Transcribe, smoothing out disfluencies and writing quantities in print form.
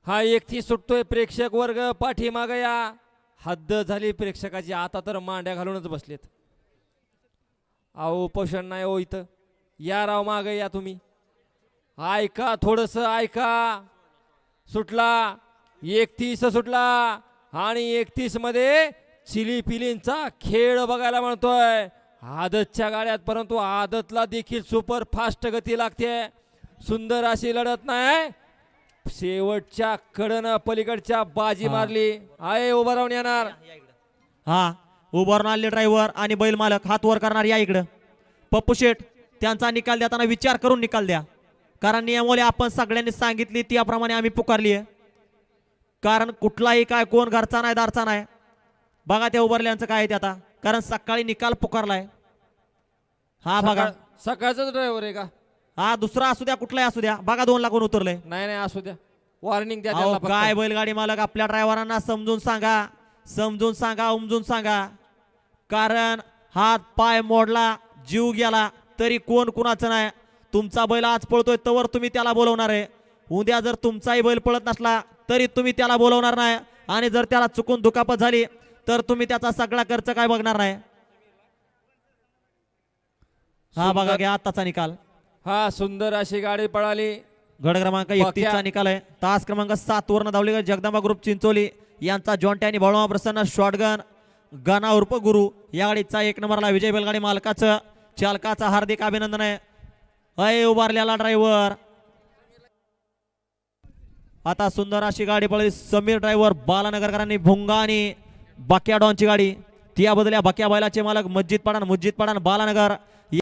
हा एकटी सुटतोय प्रेक्षक वर्ग पाठीमाग या. हद्द झाली प्रेक्षकाची, आता तर मांड्या घालूनच बसलेत. अहो उपोषण नाही हो इथं, या राव माग या तुम्ही. ऐका थोडस ऐका. सुटला 31 सुटला आणि 31 मध्ये चिली पिलींचा खेळ बघायला म्हणतोय. आदतच्या गाड्यात, परंतु आदतला देखील सुपर फास्ट गती लागते. सुंदर अशी लढत नाही. शेवटच्या कडनं पलीकडच्या बाजी मारली आहे. उभं राहून येणार. हा उभं राहून आले ड्रायव्हर आणि बैल मालक हात वर करणार. या इकडं पप्पू शेठ, त्यांचा निकाल देताना विचार करून निकाल द्या, कारण नियमावली आपण सगळ्यांनी सांगितली त्याप्रमाणे आम्ही पुकारली आहे. कारण कुठलाही काय कोण घरचा नाही दारचा नाही. बघा त्या उभारल्यांचं काय आहे ते आता, कारण सकाळी निकाल पुकारलाय. हा बघा सकाळचाच ड्रायव्हर आहे का? हा दुसरा असू द्या कुठलाही असू द्या. बघा 2 लाखून उतरले. नाही नाही असू द्या, वॉर्निंग द्या अहो त्यांना फक्त. काय बैलगाडी मालक आपल्या ड्रायव्हरांना समजून सांगा, समजून सांगा, उमजून सांगा. कारण हात पाय मोडला, जीव गेला तरी कोण कुणाचं नाही. तुमचा बैल आज पळतोय तवर तुम्ही त्याला बोलवणार आहे. उद्या जर तुमचाही बैल पळत नसला तरी तुम्ही त्याला बोलवणार नाही. आणि जर त्याला चुकून दुखापत झाली तर तुम्ही त्याचा सगळा खर्च काय बघणार नाही. हा बघा घ्या आताचा निकाल. हा सुंदर अशी गाडी पळाली. गड क्रमांक 31 चा निकाल आहे. तास क्रमांक 7 वरनं धावली जगदंबा ग्रुप चिंचोली यांचा जॉन्टे आणि बळवा प्रसन्न शॉटगन गना उर्फ गुरु. या गाडीचा 1 नंबरला विजय बैलगाडी मालकाचं चालकाचा हार्दिक अभिनंदन आहे. अय उभारलेला ड्रायव्हर. आता सुंदर अशी गाडी पळली. समीर ड्रायव्हर बालानगरकरांनी भुंगा आणि बाक्या डॉनची गाडी. त्या बदल्या बाक्या बैलाचे मालक मस्जिद पठाण बालानगर